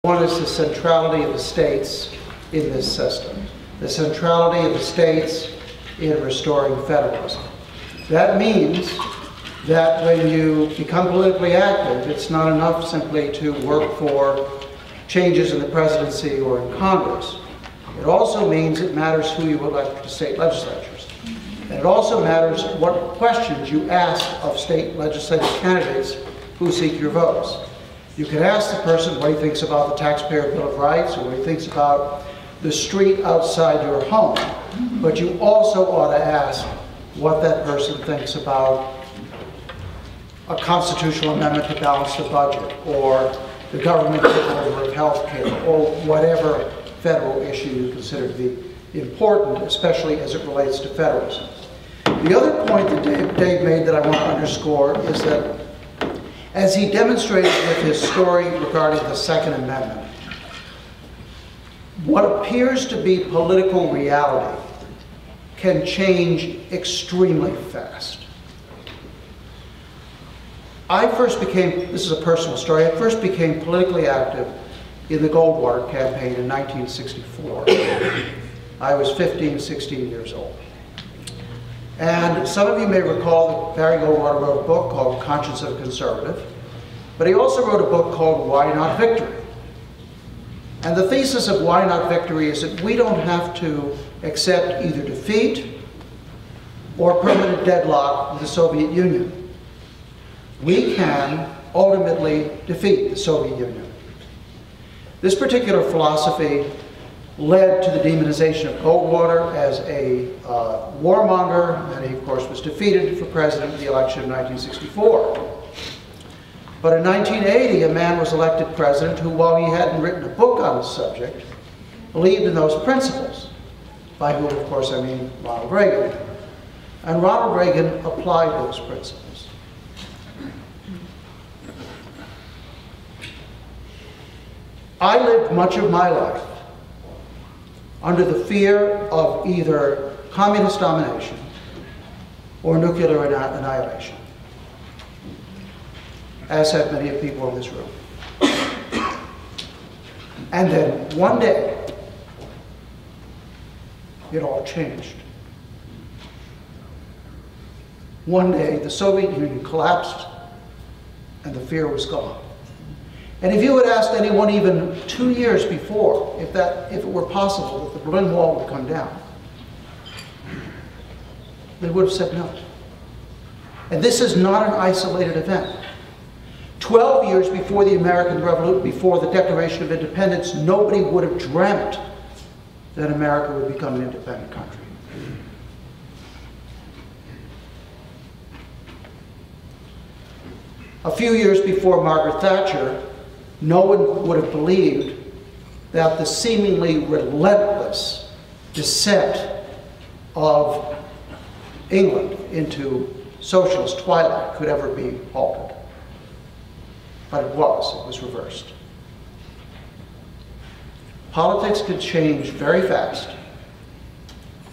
One is the centrality of the states in this system, the centrality of the states in restoring federalism. That means that when you become politically active, it's not enough simply to work for changes in the presidency or in Congress. It also means it matters who you elect to state legislatures. And it also matters what questions you ask of state legislative candidates who seek your votes. You can ask the person what he thinks about the Taxpayer Bill of Rights or what he thinks about the street outside your home, but you also ought to ask what that person thinks about a constitutional amendment to balance the budget, or the government takeover of health care, or whatever federal issue you consider to be important, especially as it relates to federalism. The other point that Dave made that I want to underscore is that as he demonstrated with his story regarding the Second Amendment, what appears to be political reality can change extremely fast. This is a personal story, I first became politically active in the Goldwater campaign in 1964. I was 15, 16 years old. And some of you may recall that Barry Goldwater wrote a book called Conscience of a Conservative, but he also wrote a book called Why Not Victory? And the thesis of Why Not Victory is that we don't have to accept either defeat or permanent deadlock with the Soviet Union. We can ultimately defeat the Soviet Union. This particular philosophy led to the demonization of Goldwater as a warmonger, and he, of course, was defeated for president in the election of 1964. But in 1980, a man was elected president who, while he hadn't written a book on the subject, believed in those principles, by whom, of course, I mean Ronald Reagan. And Ronald Reagan applied those principles. I lived much of my life under the fear of either communist domination or nuclear annihilation, as have many of people in this room. And then one day, it all changed. One day, the Soviet Union collapsed and the fear was gone. And if you had asked anyone even 2 years before if it were possible that the Berlin Wall would come down, they would have said no. And this is not an isolated event. 12 years before the American Revolution, before the Declaration of Independence, nobody would have dreamt that America would become an independent country. A few years before Margaret Thatcher, no one would have believed that the seemingly relentless descent of England into socialist twilight could ever be halted. But it was reversed. Politics can change very fast.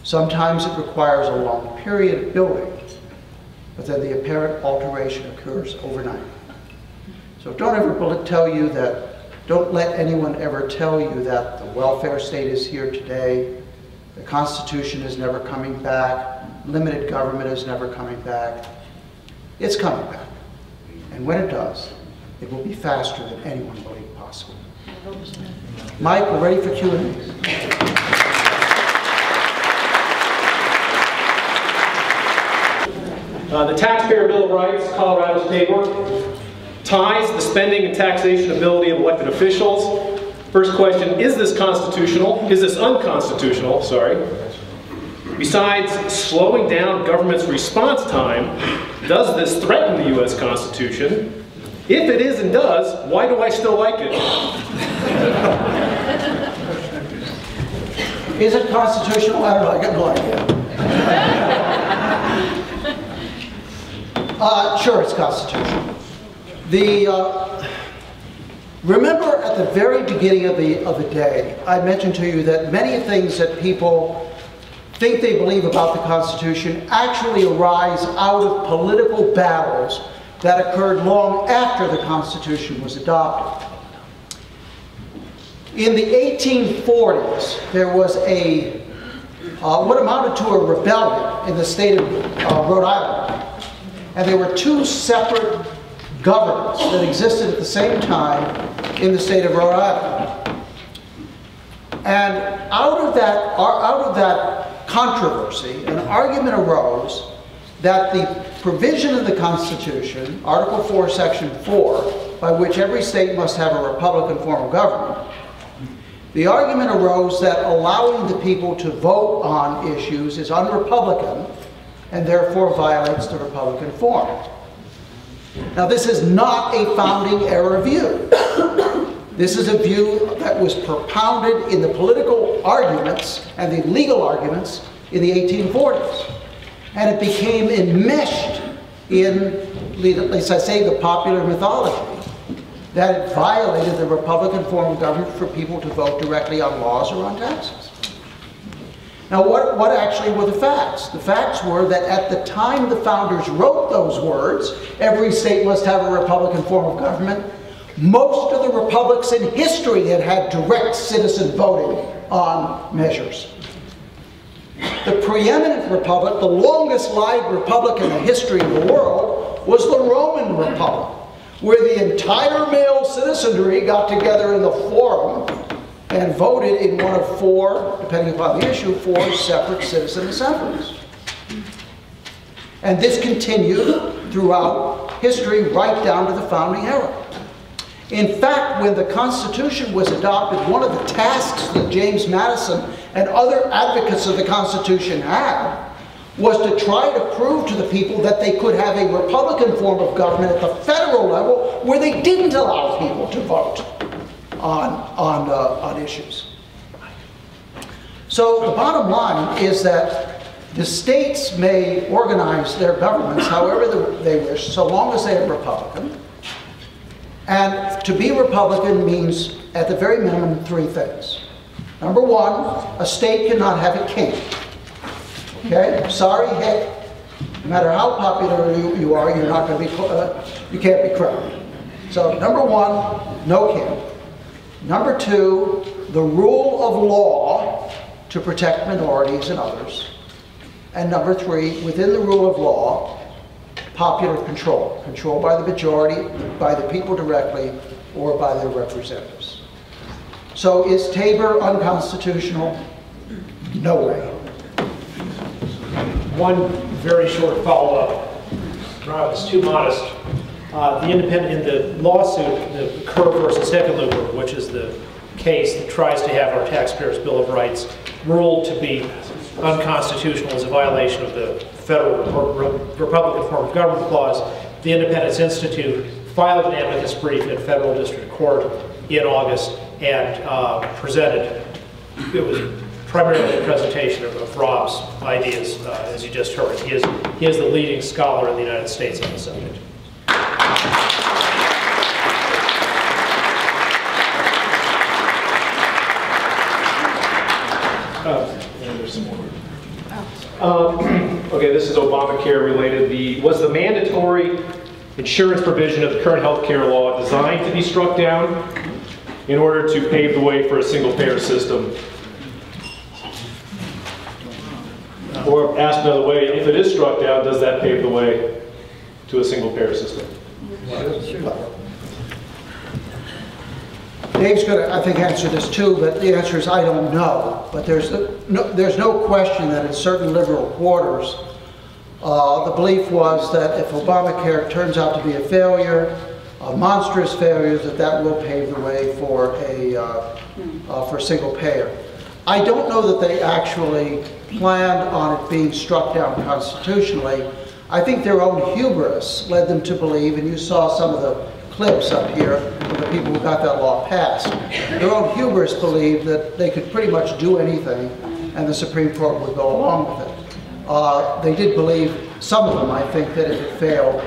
Sometimes it requires a long period of building, but then the apparent alteration occurs overnight. So don't let anyone ever tell you that the welfare state is here today, the Constitution is never coming back, limited government is never coming back. It's coming back. And when it does, it will be faster than anyone believed possible. Mike, we're ready for Q&A. The Taxpayer Bill of Rights, Colorado State Work, ties the spending and taxation ability of elected officials. First question, is this constitutional? Is this unconstitutional? Sorry. Besides slowing down government's response time, does this threaten the U.S. Constitution? If it is and does, why do I still like it? Is it constitutional? I don't know, I got no idea. Sure, it's constitutional. Remember at the very beginning of the day, I mentioned to you that many things that people think they believe about the Constitution actually arise out of political battles that occurred long after the Constitution was adopted. In the 1840s, there was a what amounted to a rebellion in the state of Rhode Island. And there were two separate governments that existed at the same time in the state of Rhode Island. And out of that controversy, an argument arose that the provision of the Constitution, Article 4, Section 4, by which every state must have a Republican form of government, the argument arose that allowing the people to vote on issues is un-Republican and therefore violates the Republican form. Now, this is not a founding era view. This is a view that was propounded in the political arguments and the legal arguments in the 1840s. And it became enmeshed in, at least I say, the popular mythology, that it violated the Republican form of government for people to vote directly on laws or on taxes. Now, what actually were the facts? The facts were that at the time the founders wrote those words, every state must have a Republican form of government, most of the republics in history had had direct citizen voting on measures. The preeminent republic, the longest-lived republic in the history of the world, was the Roman Republic, where the entire male citizenry got together in the forum and voted in one of four, depending upon the issue, four separate citizen assemblies. And this continued throughout history right down to the founding era. In fact, when the Constitution was adopted, one of the tasks that James Madison and other advocates of the Constitution had was to try to prove to the people that they could have a Republican form of government at the federal level where they didn't allow people to vote on issues. So the bottom line is that the states may organize their governments however they wish, so long as they are Republican. And to be Republican means, at the very minimum, three things. Number one, a state cannot have a king. Okay? Sorry, heck. No matter how popular you are, you're not going to be. You can't be crowned. So, number one, no king. Number two, the rule of law to protect minorities and others. And number three, within the rule of law, popular control. Control by the majority, by the people directly, or by their representatives. So is Tabor unconstitutional? No way. One very short follow-up. It's too modest. The independent, in the lawsuit, the Kerr versus Hickenlooper, which is the case that tries to have our Taxpayers' Bill of Rights ruled to be unconstitutional as a violation of the federal Republican form of government clause, the Independence Institute filed an amicus brief in federal district court in August and presented, it was primarily a presentation of Rob's ideas, as you just heard. He is the leading scholar in the United States on the subject. Okay, this is Obamacare related. Was the mandatory insurance provision of the current health care law designed to be struck down in order to pave the way for a single-payer system? Or asked another way, if it is struck down, does that pave the way to a single-payer system? Dave's going to, I think, answer this too, but the answer is I don't know. But there's no question that in certain liberal quarters, the belief was that if Obamacare turns out to be a failure, a monstrous failure, that will pave the way for a single payer. I don't know that they actually planned on it being struck down constitutionally. I think their own hubris led them to believe, and you saw some of the clips up here of the people who got that law passed. Their own hubris believed that they could pretty much do anything and the Supreme Court would go along with it. They did believe, some of them I think, that if it failed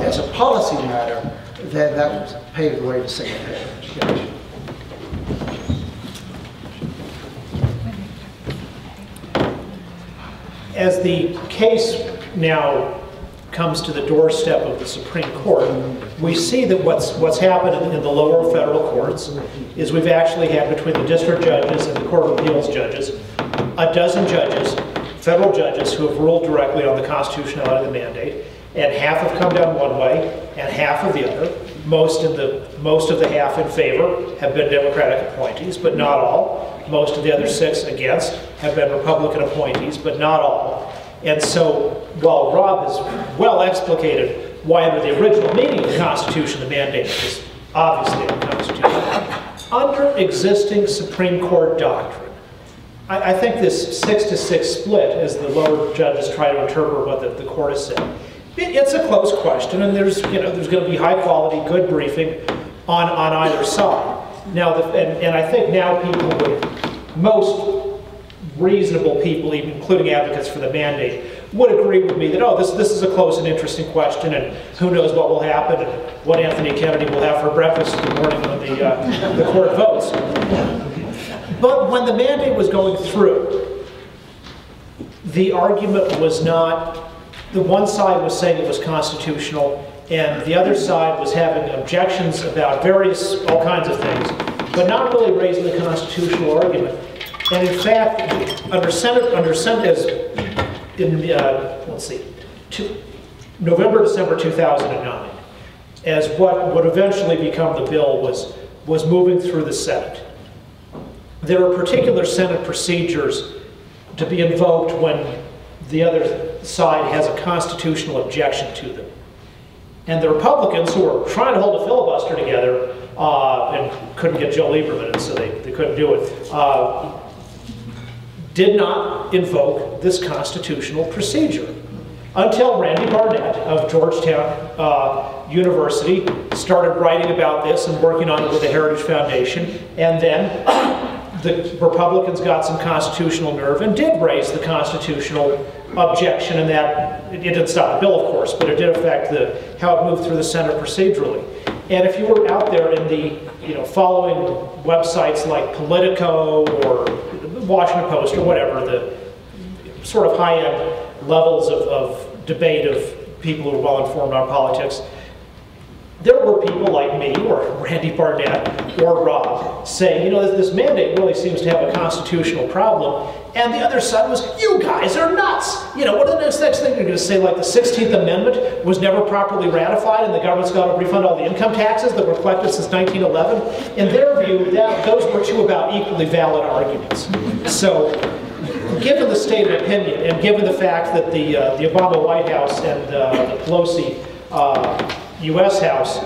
as a policy matter, then that would pave the way to single payer education. As the case now comes to the doorstep of the Supreme Court, we see that what's happened in the lower federal courts is we've actually had, between the district judges and the Court of Appeals judges, a dozen judges, federal judges, who have ruled directly on the constitutionality of the mandate, and half have come down one way and half of the other. Most of the half in favor have been Democratic appointees, but not all. Most of the other 6 against have been Republican appointees, but not all. And so, while Rob has well explicated why under the original meaning of the Constitution the mandate is obviously unconstitutional, under existing Supreme Court doctrine, I think this 6-to-6 split, as the lower judges try to interpret what the court has said, it's a close question, and there's going to be high quality, good briefing on either side. Now, and I think now people would, most reasonable people, even including advocates for the mandate, would agree with me that, oh, this is a close and interesting question, and who knows what will happen, and what Anthony Kennedy will have for breakfast in the morning when the court votes. But when the mandate was going through, the argument was not, the one side was saying it was constitutional, and the other side was having objections about all kinds of things, but not really raising the constitutional argument. And in fact, November, December 2009, as what would eventually become the bill was moving through the Senate. There are particular Senate procedures to be invoked when the other side has a constitutional objection to them. And the Republicans, who were trying to hold a filibuster together and couldn't get Joe Lieberman, and so they couldn't do it, did not invoke this constitutional procedure until Randy Barnett of Georgetown University started writing about this and working on it with the Heritage Foundation, and then the Republicans got some constitutional nerve and did raise the constitutional objection, and that it didn't stop the bill, of course, but it did affect how it moved through the Senate procedurally. And if you were out there in the, following websites like Politico or Washington Post or whatever, the sort of high-end levels of debate of people who are well-informed on politics, there were people like me or Randy Barnett or Rob saying, this mandate really seems to have a constitutional problem. And the other side was, you guys are nuts. What are the next thing you're going to say? Like the 16th Amendment was never properly ratified and the government's got to refund all the income taxes that were collected since 1911? In their view, those were two about equally valid arguments. So, given the state of opinion and given the fact that the Obama White House and the Pelosi U.S. House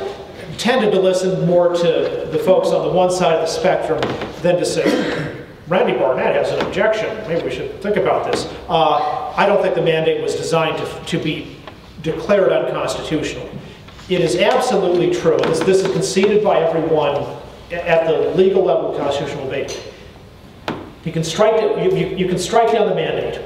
tended to listen more to the folks on the one side of the spectrum than to say, Randy Barnett has an objection, maybe we should think about this. I don't think the mandate was designed to be declared unconstitutional. It is absolutely true, and this is conceded by everyone at the legal level of constitutional debate. You can strike down the mandate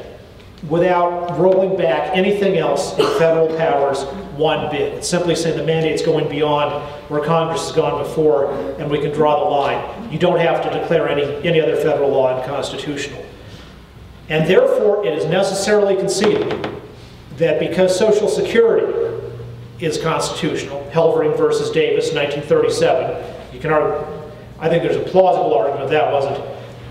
without rolling back anything else in federal powers one bit. It's simply saying the mandate's going beyond where Congress has gone before, and we can draw the line. You don't have to declare any other federal law unconstitutional. And therefore, it is necessarily conceded that because Social Security is constitutional, Helvering versus Davis, 1937, you can argue, I think there's a plausible argument that wasn't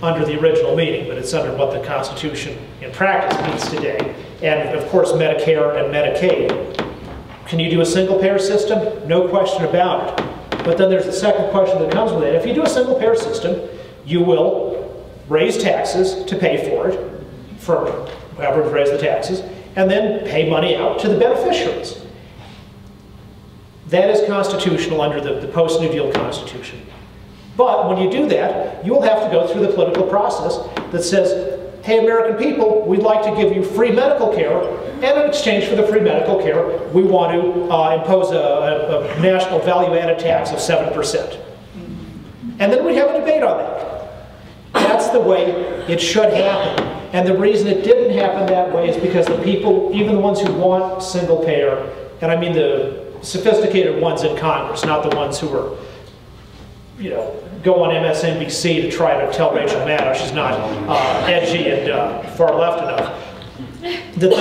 under the original meaning, but it's under what the Constitution in practice means today. And of course, Medicare and Medicaid. Can you do a single-payer system? No question about it. But then there's the second question that comes with it. If you do a single-payer system, you will raise taxes to pay for it, for whoever raised the taxes, and then pay money out to the beneficiaries. That is constitutional under the post-New Deal Constitution. But when you do that, you will have to go through the political process that says, hey, American people, we'd like to give you free medical care, and in exchange for the free medical care, we want to impose a national value-added tax of 7%. And then we have a debate on that. That's the way it should happen. And the reason it didn't happen that way is because the people, even the ones who want single payer, and I mean the sophisticated ones in Congress, not the ones who are, go on MSNBC to try to tell Rachel Maddow she's not edgy and far left enough, that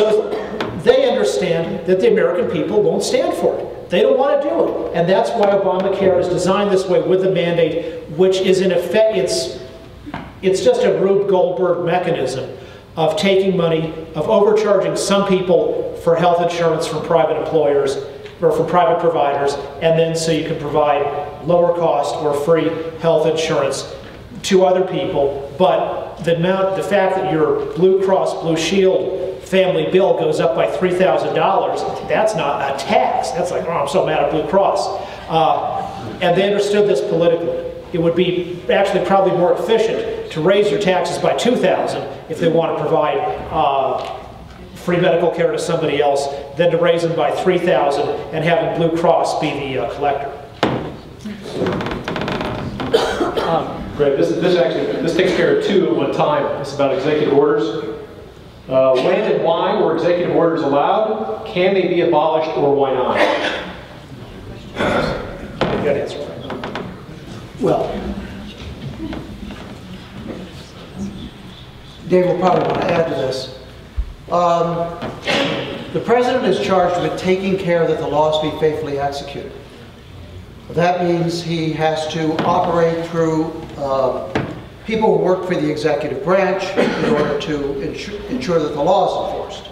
they understand that the American people won't stand for it. They don't want to do it. And that's why Obamacare is designed this way with the mandate, which is in effect, it's just a Rube Goldberg mechanism of taking money, of overcharging some people for health insurance from private employers or from private providers, and then so you can provide lower cost or free health insurance to other people. But the fact that your Blue Cross Blue Shield family bill goes up by $3,000, that's not a tax. That's like, oh, I'm so mad at Blue Cross. And they understood this politically. It would be actually probably more efficient to raise your taxes by $2,000 if they want to provide free medical care to somebody else than to raise them by $3,000 and having Blue Cross be the collector. Great. This takes care of two at one time. It's about executive orders. When and why were executive orders allowed? Can they be abolished, or why not? Good answer. Well, Dave will probably want to add to this. The president is charged with taking care that the laws be faithfully executed. That means he has to operate through people who work for the executive branch in order to ensure that the law is enforced.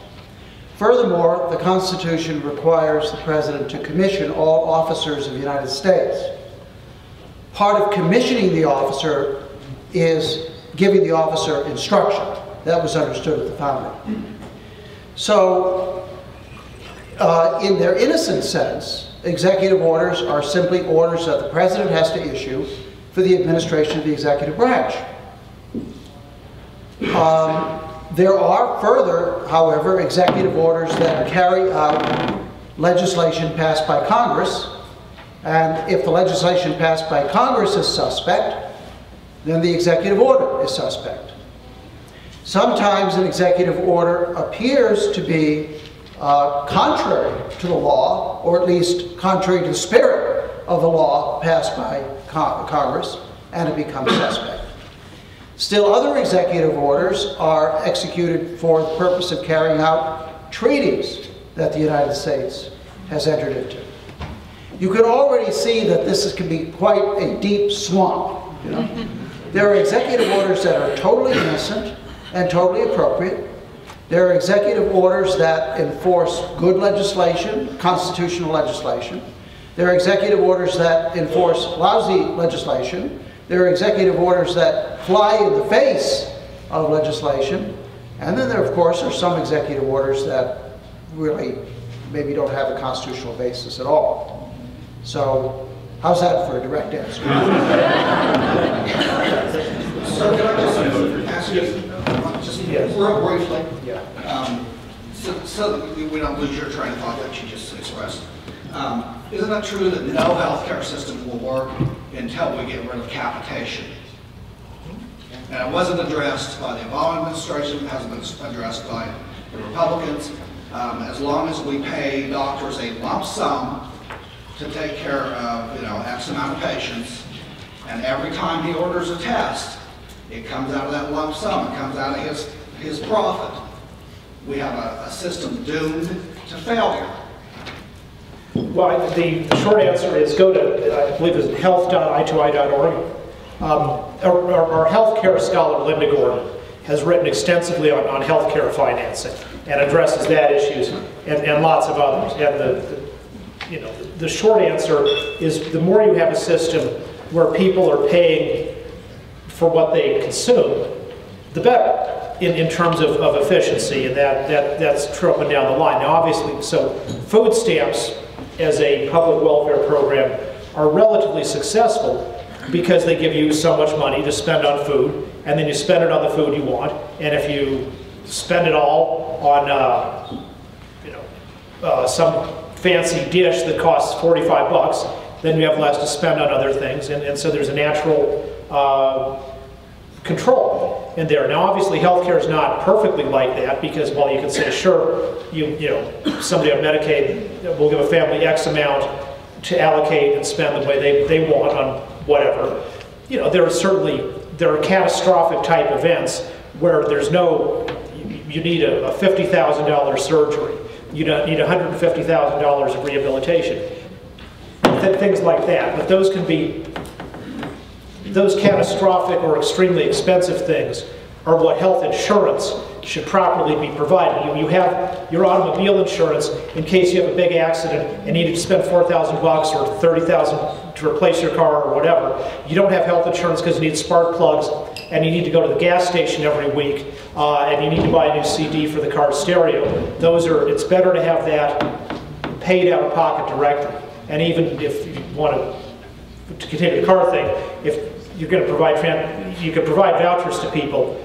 Furthermore, the Constitution requires the president to commission all officers of the United States. Part of commissioning the officer is giving the officer instruction. That was understood at the founding. So, in their innocent sense, executive orders are simply orders that the president has to issue for the administration of the executive branch. There are further, however, executive orders that carry out legislation passed by Congress, and if the legislation passed by Congress is suspect, then the executive order is suspect. Sometimes an executive order appears to be contrary to the law, or at least contrary to the spirit of the law passed by Congress, and it becomes suspect. Still, other executive orders are executed for the purpose of carrying out treaties that the United States has entered into. You can already see that this can be quite a deep swamp. You know? There are executive orders that are totally innocent and totally appropriate. There are executive orders that enforce good legislation, constitutional legislation. There are executive orders that enforce lousy legislation. There are executive orders that fly in the face of legislation. And then there, of course, are some executive orders that really maybe don't have a constitutional basis at all. So, how's that for a direct answer? So can I just ask you, real briefly, so that we don't lose your train of thought that you just expressed. Isn't it true that no healthcare system will work until we get rid of capitation? And it wasn't addressed by the Obama administration, it hasn't been addressed by the Republicans. As long as we pay doctors a lump sum to take care of, X amount of patients, and every time he orders a test, it comes out of that lump sum, it comes out of his profit. We have a system doomed to failure. Well, the short answer is go to, I believe it's health.i2i.org. Our healthcare scholar, Linda Gordon, has written extensively on healthcare financing and addresses that issues and lots of others. And the short answer is the more you have a system where people are paying for what they consume, the better in terms of efficiency, and that's true up and down the line. Now, obviously, so food stamps as a public welfare program are relatively successful because they give you so much money to spend on food, and then you spend it on the food you want, and if you spend it all on some fancy dish that costs $45, then you have less to spend on other things, and so there's a natural control in there. Now, obviously, healthcare is not perfectly like that because, while you can say, sure, somebody on Medicaid will give a family X amount to allocate and spend the way they want on whatever. There are catastrophic type events where you need a $50,000 surgery. you don't need $150,000 of rehabilitation. Things like that, but those can be, those catastrophic or extremely expensive things are what health insurance should properly be providing. You have your automobile insurance in case you have a big accident and need to spend $4,000 or $30,000 to replace your car or whatever. You don't have health insurance because you need spark plugs and you need to go to the gas station every week and you need to buy a new CD for the car stereo. Those are, it's better to have that paid out of pocket directly. And even if you want to continue the car thing, if you're going to provide, you could provide vouchers to people,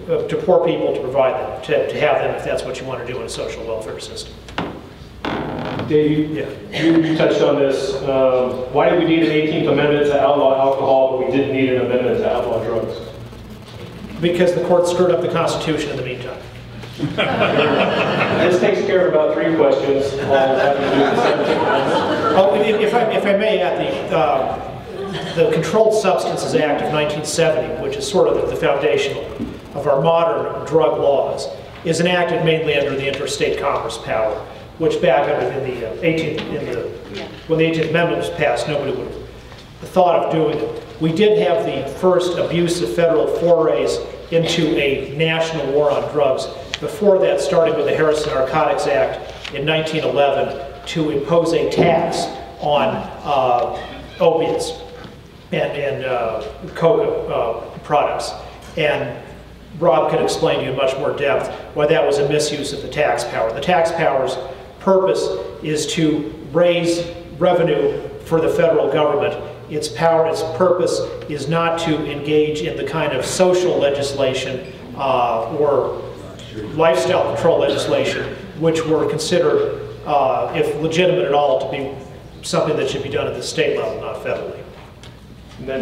to poor people, to provide them, to have them if that's what you want to do in a social welfare system. Dave, you touched on this. Why did we need an 18th Amendment to outlaw alcohol, but we didn't need an amendment to outlaw drugs? Because the court screwed up the Constitution in the meantime. This takes care of about 3 questions, all having to do with the 17th Amendment. Oh, if I may add, the Controlled Substances Act of 1970, which is sort of the foundation of our modern drug laws, is enacted mainly under the interstate commerce power, which back in the 18th, when the 18th Amendment was passed, nobody would have thought of doing it. We did have the first abuse of federal forays into a national war on drugs. Before that, starting with the Harrison Narcotics Act in 1911 to impose a tax on opiates and coca products. And Rob could explain to you in much more depth why that was a misuse of the tax power. The tax power's purpose is to raise revenue for the federal government. Its purpose is not to engage in the kind of social legislation or lifestyle control legislation, which were considered, if legitimate at all, to be something that should be done at the state level, not federally. And then,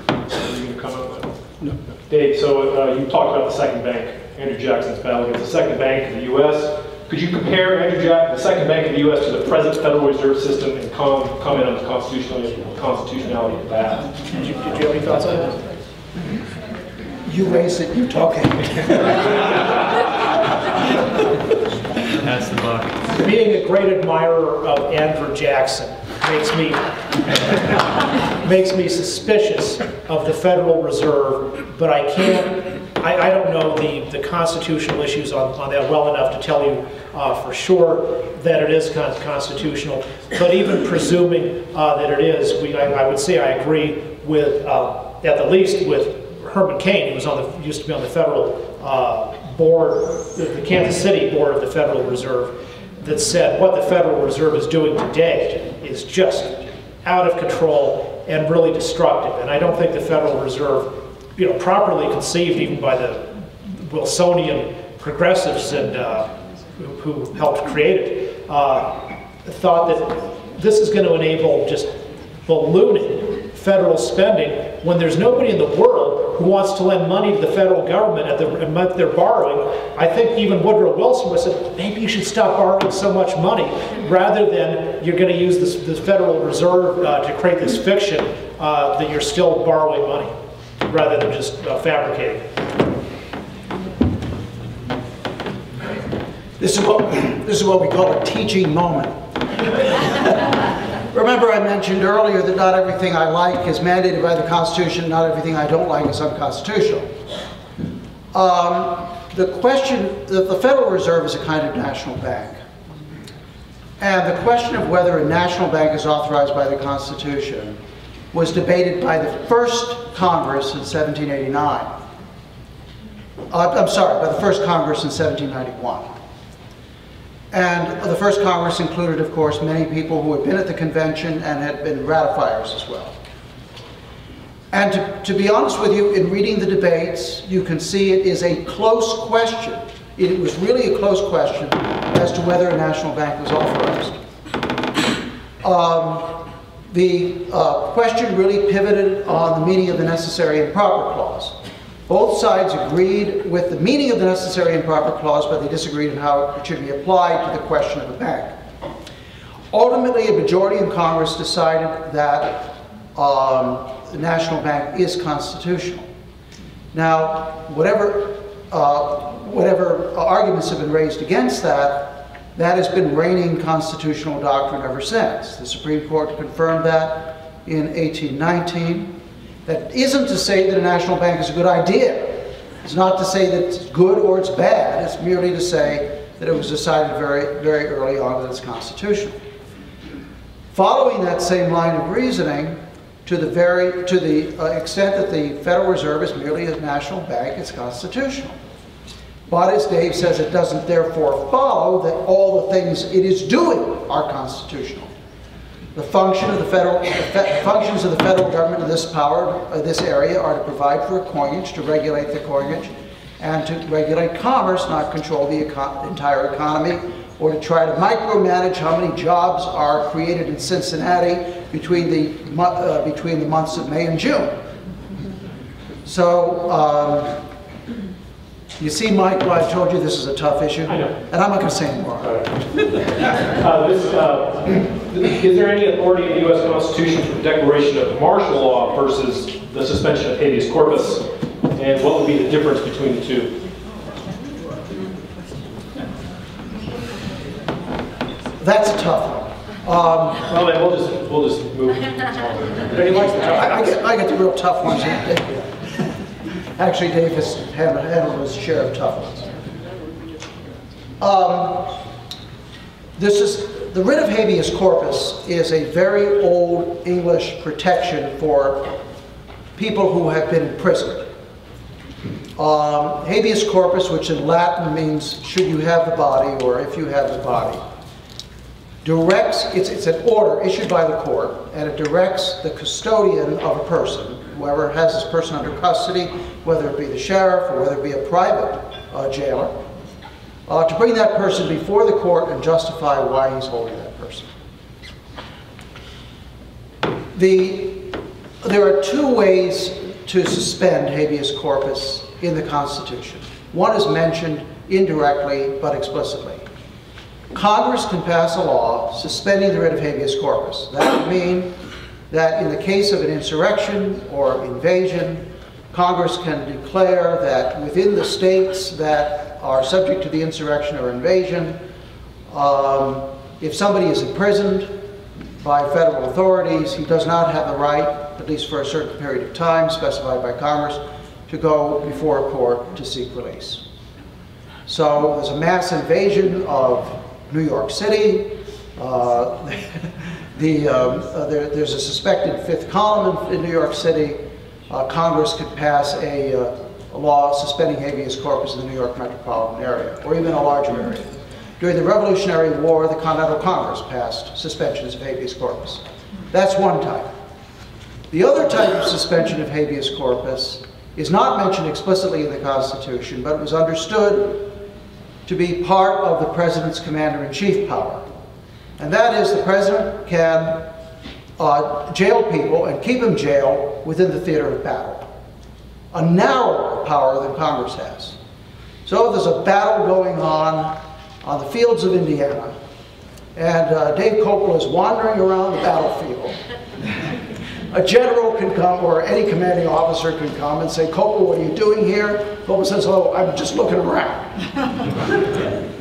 are you going to comment on that? No. Dave, so you talked about the second bank, Andrew Jackson's battle against the second bank in the U.S. Could you compare the second bank in the U.S. to the present Federal Reserve System and comment on the constitutionality of that? Did you have any thoughts on that? You raised it, you talking. That's the buck. Being a great admirer of Andrew Jackson makes me suspicious of the Federal Reserve, but I don't know the constitutional issues on that well enough to tell you for sure that it is constitutional. But even presuming that it is, I would say I agree with, at the least, with Herman Cain, who used to be on the federal board, the Kansas City board of the Federal Reserve, that said what the Federal Reserve is doing today is just out of control and really destructive. And I don't think the Federal Reserve, properly conceived even by the Wilsonian progressives and who helped create it, thought that this is going to enable just ballooning federal spending when there's nobody in the world who wants to lend money to the federal government at the amount they're borrowing. I think even Woodrow Wilson would have said, maybe you should stop borrowing so much money rather than you're going to use this Federal Reserve to create this fiction that you're still borrowing money rather than just fabricating. This is what we call a teaching moment. Remember, I mentioned earlier that not everything I like is mandated by the Constitution, not everything I don't like is unconstitutional. The question, the Federal Reserve is a kind of national bank. And the question of whether a national bank is authorized by the Constitution was debated by the first Congress in 1789. I'm sorry, by the first Congress in 1791. And the first Congress included, of course, many people who had been at the convention and had been ratifiers as well. And to be honest with you, in reading the debates, you can see it is a close question. It was really a close question as to whether a national bank was authorized. The question really pivoted on the meaning of the necessary and proper clause. Both sides agreed with the meaning of the necessary and proper clause, but they disagreed on how it should be applied to the question of a bank. Ultimately, a majority in Congress decided that the national bank is constitutional. Now, whatever arguments have been raised against that, That has been reigning constitutional doctrine ever since. The Supreme Court confirmed that in 1819. That isn't to say that a national bank is a good idea. It's not to say that it's good or it's bad. It's merely to say that it was decided very, very early on that it's constitutional. Following that same line of reasoning, to the extent that the Federal Reserve is merely a national bank, it's constitutional. But as Dave says, it doesn't therefore follow that all the things it is doing are constitutional. The functions of the federal government in this area are to provide for a coinage, to regulate the coinage, and to regulate commerce, not control the entire economy, or to try to micromanage how many jobs are created in Cincinnati between the months of May and June. So, you see, Mike, I told you this is a tough issue. I know. And I'm not going to say anymore. Is there any authority in the U.S. Constitution for the declaration of martial law versus the suspension of habeas corpus? And what would be the difference between the two? That's a tough one. Well, then we'll just move. He likes the tough. I get the real tough ones. Actually, Dave has handled his share of tough ones. The writ of habeas corpus is a very old English protection for people who have been imprisoned. Habeas corpus, which in Latin means should you have the body or if you have the body, it's an order issued by the court, and it directs the custodian of a person, whoever has this person under custody, whether it be the sheriff or whether it be a private jailer, to bring that person before the court and justify why he's holding that person. There are two ways to suspend habeas corpus in the Constitution. One is mentioned indirectly but explicitly. Congress can pass a law suspending the writ of habeas corpus. That would mean that in the case of an insurrection or invasion, Congress can declare that within the states that are subject to the insurrection or invasion, if somebody is imprisoned by federal authorities, he does not have the right, at least for a certain period of time specified by Congress, to go before a court to seek release. So there's a mass invasion of New York City. There's a suspected fifth column in New York City. Congress could pass a law suspending habeas corpus in the New York metropolitan area, or even a larger area. During the Revolutionary War, the Continental Congress passed suspensions of habeas corpus. That's one type. The other type of suspension of habeas corpus is not mentioned explicitly in the Constitution, but it was understood to be part of the President's commander-in-chief power. And that is, the President can jail people and keep them jailed within the theater of battle. A narrower power than Congress has. So if there's a battle going on the fields of Indiana, and Dave Kopel is wandering around the battlefield, a general can come, or any commanding officer can come and say, Kopel, what are you doing here? Kopel says, oh, I'm just looking around.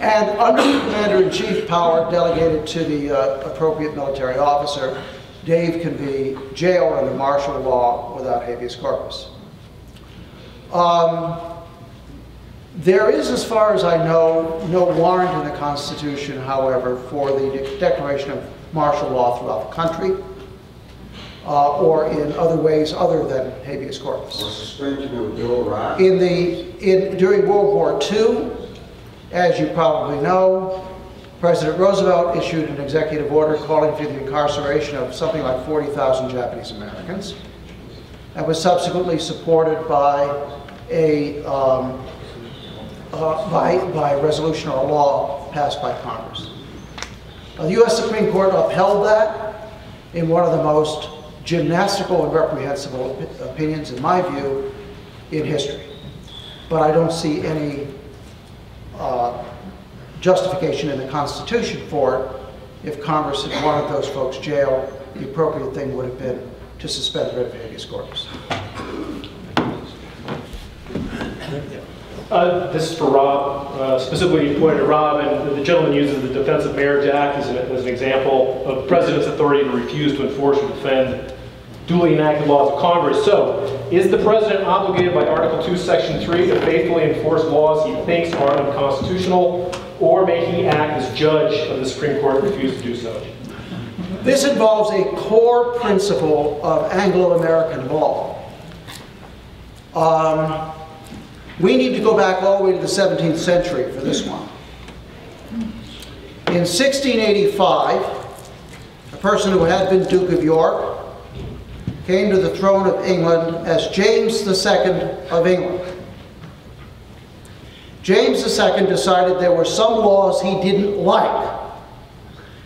And under the commander-in-chief power delegated to the appropriate military officer, Dave can be jailed under martial law without habeas corpus. There is, as far as I know, no warrant in the Constitution, however, for the declaration of martial law throughout the country, or in other ways other than habeas corpus. Or suspension of Bill of Rights. During World War II, as you probably know, President Roosevelt issued an executive order calling for the incarceration of something like 40,000 Japanese Americans, and was subsequently supported by by a resolution or a law passed by Congress. The U.S. Supreme Court upheld that in one of the most gymnastical and reprehensible opinions, in my view, in history. But I don't see any justification in the Constitution for it. If Congress had wanted those folks jailed, the appropriate thing would have been to suspend the writ of habeas corpus. This is for Rob. Specifically, you pointed to Rob, and the gentleman uses the Defense of Marriage Act as an example of the President's authority to refuse to enforce or defend duly enacted laws of Congress. So, is the President obligated by Article 2, Section 3 to faithfully enforce laws he thinks are unconstitutional, or may he act as judge of the Supreme Court and refuse to do so? This involves a core principle of Anglo-American law. We need to go back all the way to the 17th century for this one. In 1685, a person who had been Duke of York came to the throne of England as James II of England. James II decided there were some laws he didn't like,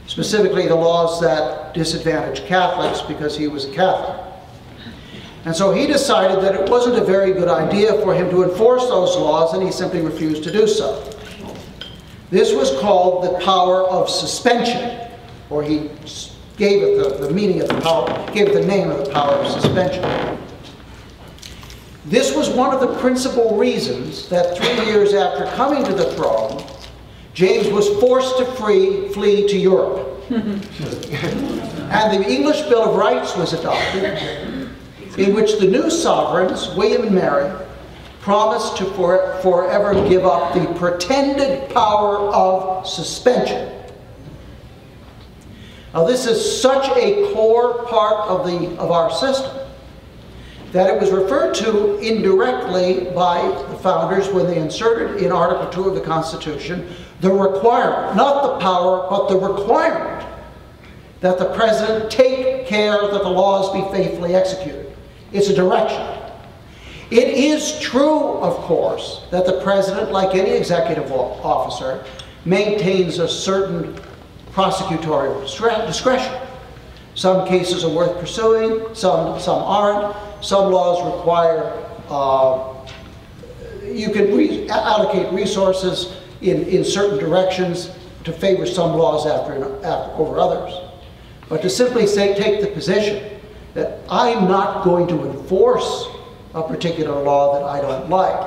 specifically the laws that disadvantaged Catholics because he was a Catholic. And so he decided that it wasn't a very good idea for him to enforce those laws, and he simply refused to do so. This was called the power of suspension, or he gave it the meaning of the power, gave it the name of the power of suspension. This was one of the principal reasons that 3 years after coming to the throne, James was forced to flee to Europe. And the English Bill of Rights was adopted, in which the new sovereigns, William and Mary, promised to forever give up the pretended power of suspension. Now, this is such a core part of our system that it was referred to indirectly by the founders when they inserted in Article 2 of the Constitution the requirement, not the power, but the requirement that the President take care that the laws be faithfully executed. It's a direction. It is true, of course, that the President, like any executive officer, maintains a certain prosecutorial discretion. Some cases are worth pursuing, some aren't. Some laws require, you can allocate resources in certain directions to favor some laws over others. But to simply take the position that I'm not going to enforce a particular law that I don't like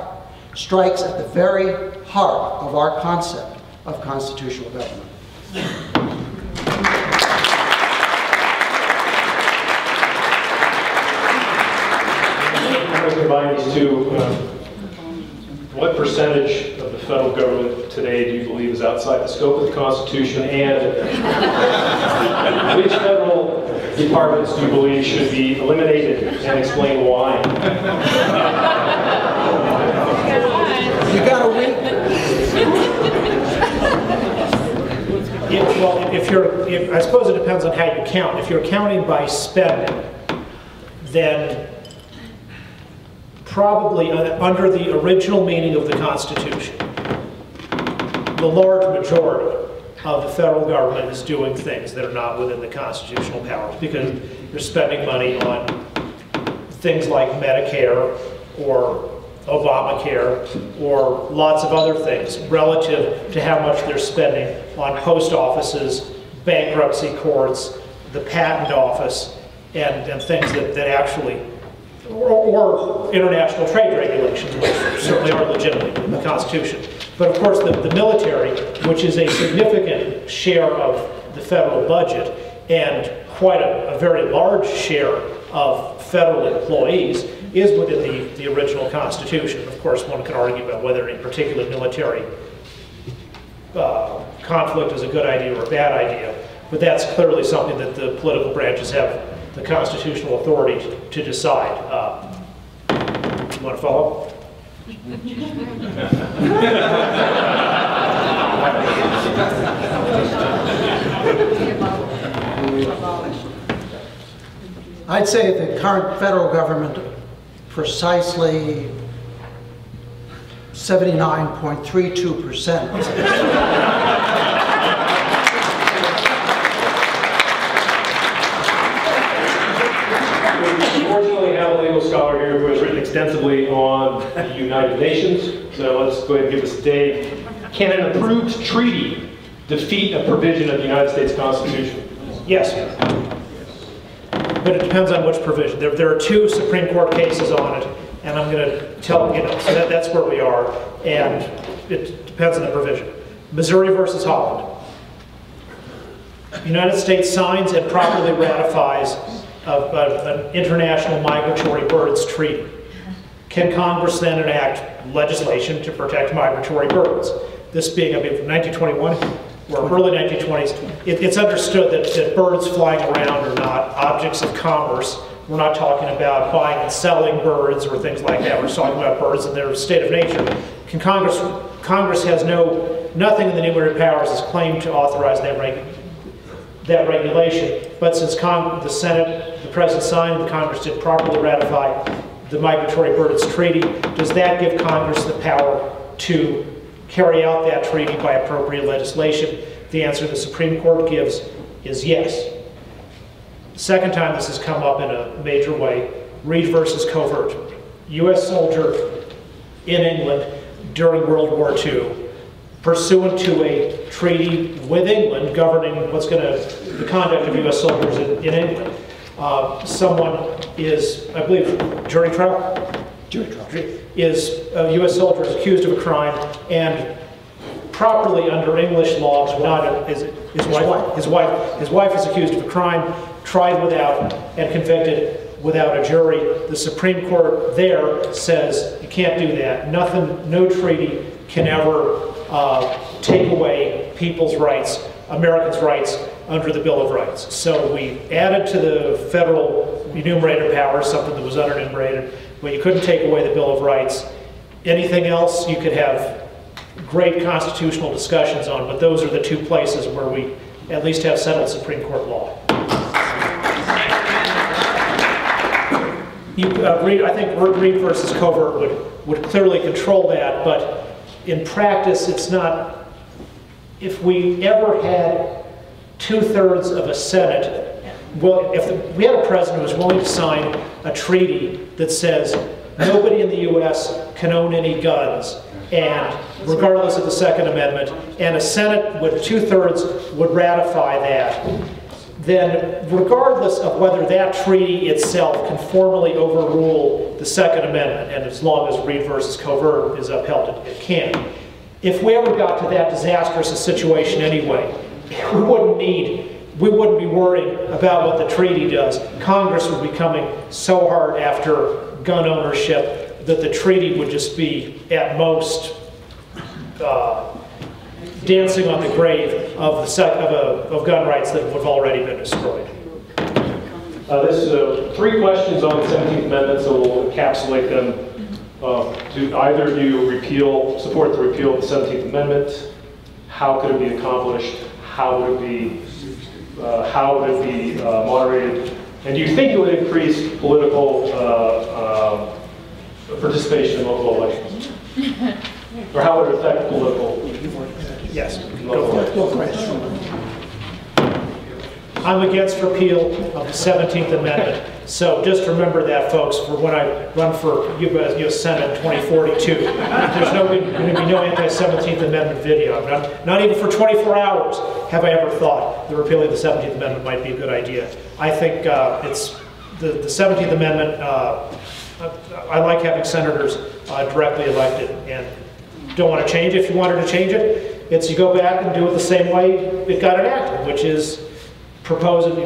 strikes at the very heart of our concept of constitutional government. I'm going to combine these two. What percentage of the federal government today do you believe is outside the scope of the Constitution, and which federal departments do you believe should be eliminated, and explain why? You got to wait. Well, I suppose it depends on how you count. If you're counting by spending, then probably under the original meaning of the Constitution, the large majority of the federal government is doing things that are not within the constitutional powers, because you're spending money on things like Medicare or Obamacare or lots of other things relative to how much they're spending on post offices, bankruptcy courts, the patent office, and things that actually, or international trade regulations, which certainly are legitimate in the Constitution. But of course, the military, which is a significant share of the federal budget and quite a very large share of federal employees, is within the original Constitution. Of course, one can argue about whether any particular military conflict is a good idea or a bad idea, but that's clearly something that the political branches have the constitutional authority to decide. You want to follow? I'd say the current federal government, precisely 79.32%. Unfortunately, I have a legal scholar here who has written extensively on the United Nations, so let's go ahead and give this a day. Can an approved treaty defeat a provision of the United States Constitution? Yes. But it depends on which provision. There are two Supreme Court cases on it, And I'm going to tell, so that's where we are, and it depends on the provision. Missouri versus Holland. The United States signs and properly ratifies an international migratory birds treaty. Can Congress then enact legislation to protect migratory birds? This being, I mean, from 1921 or early 1920s, it's understood that birds flying around are not objects of commerce. We're not talking about buying and selling birds or things like that. We're just talking about birds in their state of nature. Can Congress has nothing in the enumerated powers is claimed to authorize that regulation. But since the Senate, the President signed, and the Congress did properly ratify the Migratory Birds Treaty, does that give Congress the power to carry out that treaty by appropriate legislation? The answer the Supreme Court gives is yes. The second time this has come up in a major way, Reed versus Covert. U.S. soldier in England during World War II, pursuant to a treaty with England governing the conduct of U.S. soldiers in England. Someone is, I believe, jury trial? Jury trial. Is a U.S. soldier is accused of a crime, and properly under English law, his wife is accused of a crime, tried without, and convicted without a jury. The Supreme Court there says you can't do that. No treaty can ever take away people's rights, Americans' rights, under the Bill of Rights. So we added to the federal enumerated powers something that was unenumerated, but you couldn't take away the Bill of Rights. Anything else you could have great constitutional discussions on, but those are the two places where we at least have settled Supreme Court law. I think Reed versus Covert would clearly control that, but in practice it's not. If we ever had 2/3 of a Senate, well, if we had a president who was willing to sign a treaty that says nobody in the U.S. can own any guns, and regardless of the Second Amendment, and a Senate with 2/3 would ratify that, then regardless of whether that treaty itself can formally overrule the Second Amendment, and as long as Reed versus Covert is upheld, it can. If we ever got to that disastrous a situation anyway, we wouldn't be worrying about what the treaty does. Congress would be coming so hard after gun ownership that the treaty would just be, at most, dancing on the grave of gun rights that have already been destroyed. There's 3 questions on the 17th Amendment, so we'll encapsulate them. Do either of you support the repeal of the 17th Amendment? How could it be accomplished? How would it be moderated? And do you think it would increase political participation in local elections? Or how would it affect political? Yes. I'm against repeal of the 17th Amendment. So just remember that, folks, for when I run for U.S. Senate in 2042. There's going to be no anti-17th Amendment video. Not even for 24 hours have I ever thought the repealing of the 17th Amendment might be a good idea. I think it's the 17th Amendment. I like having senators directly elected, and don't want to change it. If you wanted to change it, it's you go back and do it the same way it got enacted, which is propose it,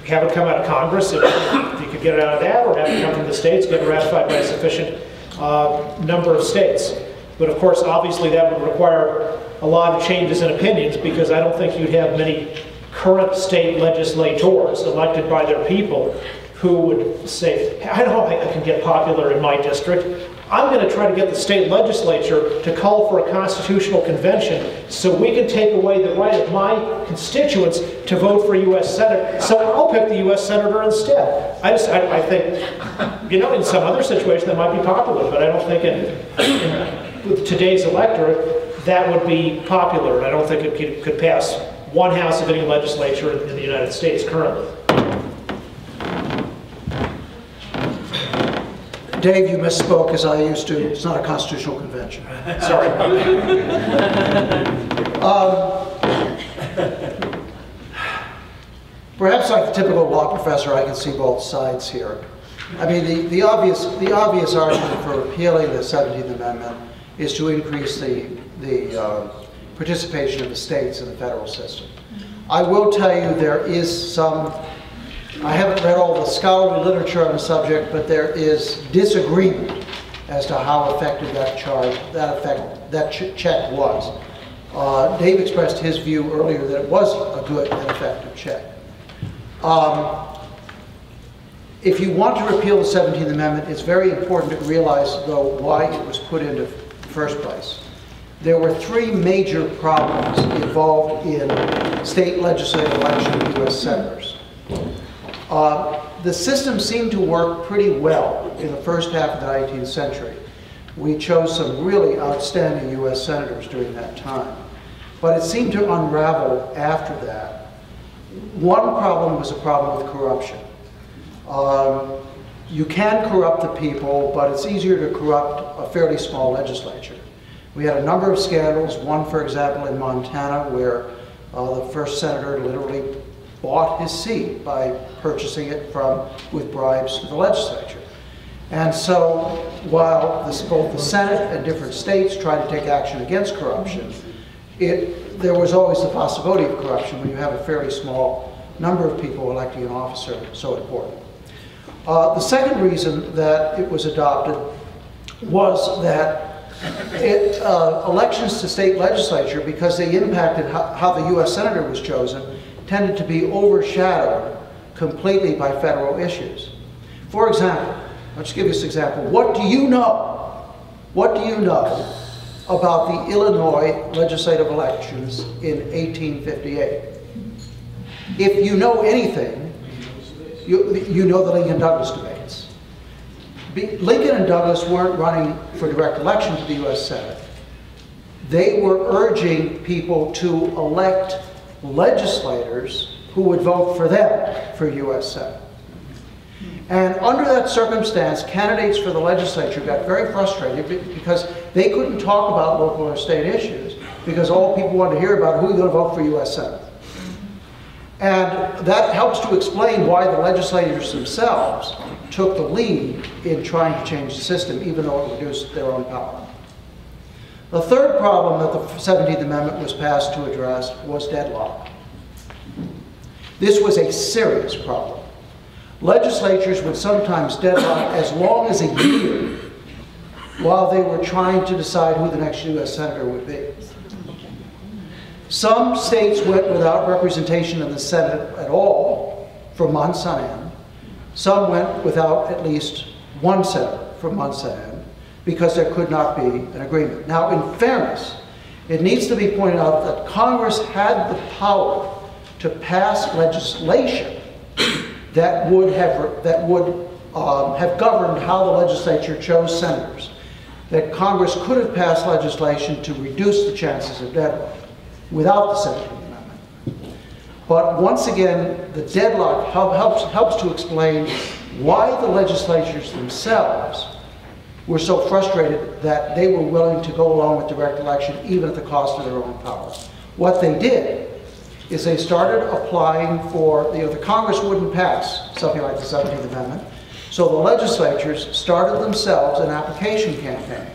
have it come out of Congress if you could get it out of that, or have it come from the states, get it ratified by a sufficient number of states. But of course, obviously that would require a lot of changes in opinions, because I don't think you'd have many current state legislators elected by their people who would say, I know I can get popular in my district. I'm going to try to get the state legislature to call for a constitutional convention so we can take away the right of my constituents to vote for a U.S. Senate, so I'll pick the U.S. Senator instead. I think, in some other situation that might be popular, but I don't think with today's electorate that would be popular. I don't think it could pass one house of any legislature in the United States currently. Dave, you misspoke, as I used to. It's not a constitutional convention. Sorry. Perhaps like the typical law professor, I can see both sides here. I mean, the obvious argument for repealing the 17th Amendment is to increase the participation of the states in the federal system. I will tell you there is some, I haven't read all the scholarly literature on the subject, but there is disagreement as to how effective that check was. Dave expressed his view earlier that it was a good and effective check. If you want to repeal the 17th Amendment, it's very important to realize, though, why it was put into the first place. There were three major problems involved in state legislative election of U.S. senators. The system seemed to work pretty well in the first half of the 19th century. We chose some really outstanding U.S. senators during that time. But it seemed to unravel after that. One problem was a problem with corruption. You can corrupt the people, but it's easier to corrupt a fairly small legislature. We had a number of scandals, one, for example, in Montana, where the first senator literally bought his seat by purchasing it with bribes to the legislature. And so, while both the Senate and different states tried to take action against corruption, there was always the possibility of corruption when you have a fairly small number of people electing an officer so important. The second reason that it was adopted was that elections to state legislature, because they impacted how the U.S. Senator was chosen, tended to be overshadowed completely by federal issues. For example, I'll just give you this example. What do you know? What do you know about the Illinois legislative elections in 1858? If you know anything, you know the Lincoln-Douglas debates. Lincoln and Douglas weren't running for direct election to the U.S. Senate. They were urging people to elect legislators who would vote for them for U.S. Senate. And under that circumstance, candidates for the legislature got very frustrated because they couldn't talk about local or state issues because all people wanted to hear about who was going to vote for U.S. Senate. And that helps to explain why the legislators themselves took the lead in trying to change the system, even though it reduced their own power. The third problem that the 17th Amendment was passed to address was deadlock. This was a serious problem. Legislatures would sometimes deadlock as long as a year while they were trying to decide who the next U.S. Senator would be. Some states went without representation in the Senate at all for months on end. Some went without at least one senator for months on end because there could not be an agreement. Now, in fairness, it needs to be pointed out that Congress had the power to pass legislation that would have governed how the legislature chose senators. That Congress could have passed legislation to reduce the chances of deadlock without the 17th Amendment. But once again, the deadlock helps to explain why the legislatures themselves were so frustrated that they were willing to go along with direct election even at the cost of their own power. What they did is they started applying for, the Congress wouldn't pass something like the 17th Amendment, so the legislatures started themselves an application campaign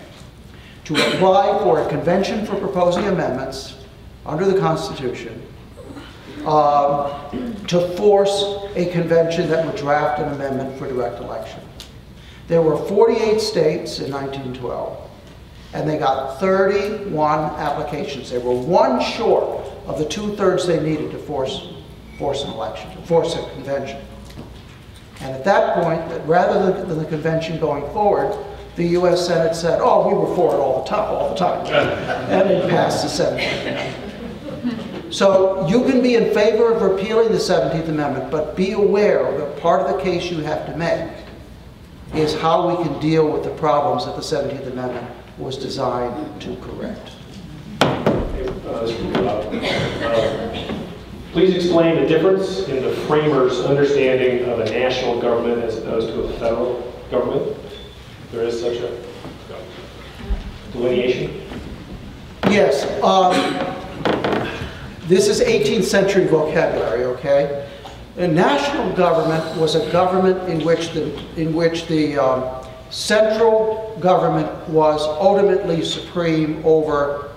to apply for a convention for proposing amendments under the Constitution to force a convention that would draft an amendment for direct election. There were 48 states in 1912, and they got 31 applications. They were one short of the 2/3 they needed to force an election, to force a convention. And at that point, rather than the convention going forward, the U.S. Senate said, oh, we were for it all the time. And it passed the 17th Amendment. So you can be in favor of repealing the 17th Amendment, but be aware that part of the case you have to make is how we can deal with the problems that the 17th Amendment was designed to correct. Please explain the difference in the framers' understanding of a national government as opposed to a federal government. There is such a delineation? Yes. This is 18th century vocabulary, okay? A national government was a government in which the central government was ultimately supreme over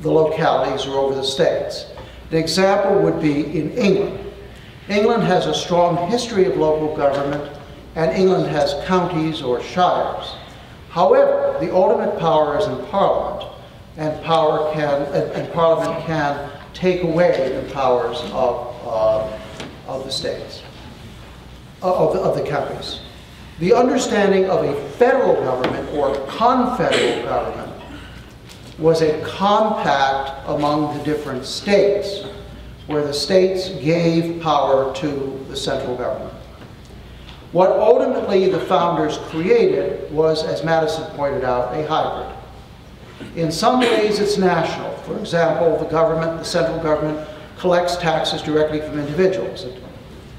the localities or over the states. An example would be in England. England has a strong history of local government, and England has counties or shires. However, the ultimate power is in Parliament, and Parliament can take away the powers of the states, of the counties. The understanding of a federal government or confederal government was a compact among the different states, where the states gave power to the central government. What ultimately the founders created was, as Madison pointed out, a hybrid. In some ways it's national. For example, the central government collects taxes directly from individuals.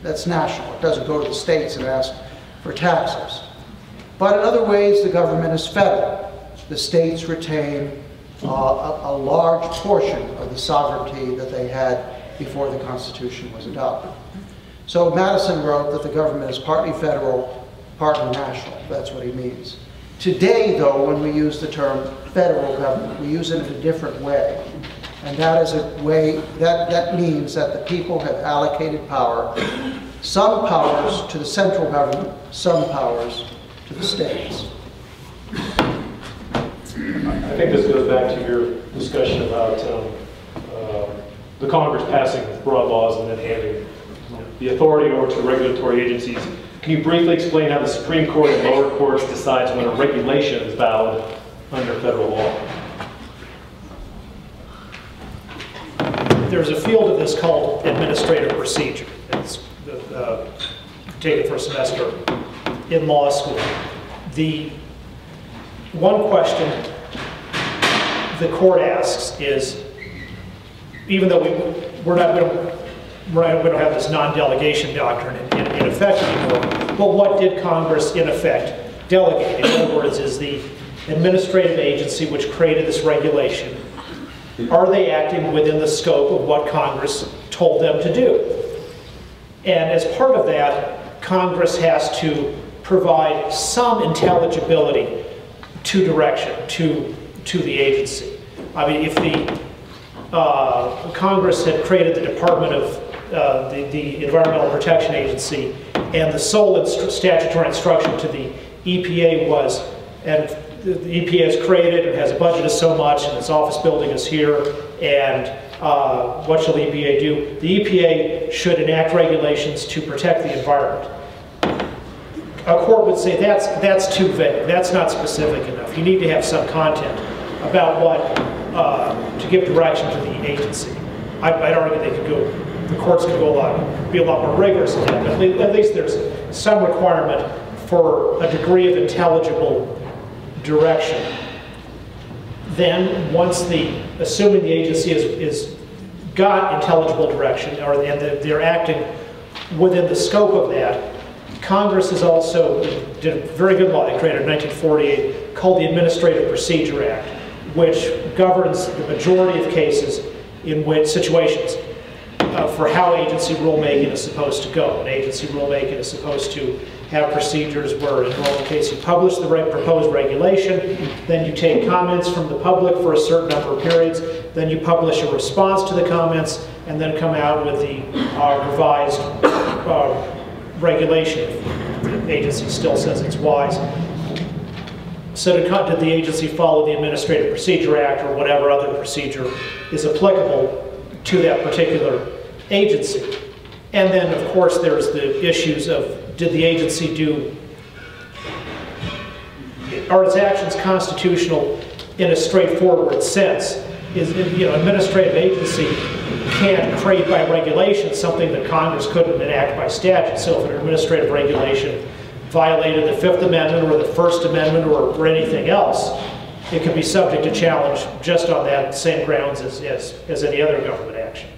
That's national. It doesn't go to the states and ask for taxes. But in other ways, the government is federal. The states retain a large portion of the sovereignty that they had before the Constitution was adopted. So Madison wrote that the government is partly federal, partly national. That's what he means. Today, though, when we use the term federal government, we use it in a different way. And that is a way, that means that the people have allocated power, some powers to the central government, some powers to the states. I think this goes back to your discussion about the Congress passing broad laws and then handing the authority over to regulatory agencies. Can you briefly explain how the Supreme Court and lower courts decides when a regulation is valid under federal law? There's a field of this called administrative procedure. It's taken for a semester in law school. The one question the court asks is, even though we don't have this non-delegation doctrine in effect anymore, but what did Congress in effect delegate? In other words, is the administrative agency which created this regulation, are they acting within the scope of what Congress told them to do? And as part of that, Congress has to provide some intelligibility to direction, to the agency. I mean, if the Congress had created the Department of the Environmental Protection Agency, and the sole statutory instruction to the EPA was, and the EPA is created and has a budget of so much, and its office building is here, and what shall the EPA do? The EPA should enact regulations to protect the environment. A court would say that's too vague, that's not specific enough. You need to have some content about what, to give direction to the agency. I'd argue they could go, the courts could go be a lot more rigorous in that, but at least there's some requirement for a degree of intelligible direction. Then, assuming the agency is got intelligible direction, and they're acting within the scope of that, Congress has also did a very good law they created in 1948 called the Administrative Procedure Act, which governs the majority of cases in which situations for how agency rulemaking is supposed to go. And agency rulemaking is supposed to have procedures where, in the normal case, you publish the proposed regulation, then you take comments from the public for a certain number of periods, then you publish a response to the comments, and then come out with the revised regulation if the agency still says it's wise. So did the agency follow the Administrative Procedure Act or whatever other procedure is applicable to that particular agency? And then, of course, there's the issues of, did the agency are its actions constitutional in a straightforward sense? Administrative agency can't create by regulation something that Congress couldn't enact by statute. So if an administrative regulation violated the Fifth Amendment or the First Amendment or anything else, it could be subject to challenge just on that same grounds as any other government action.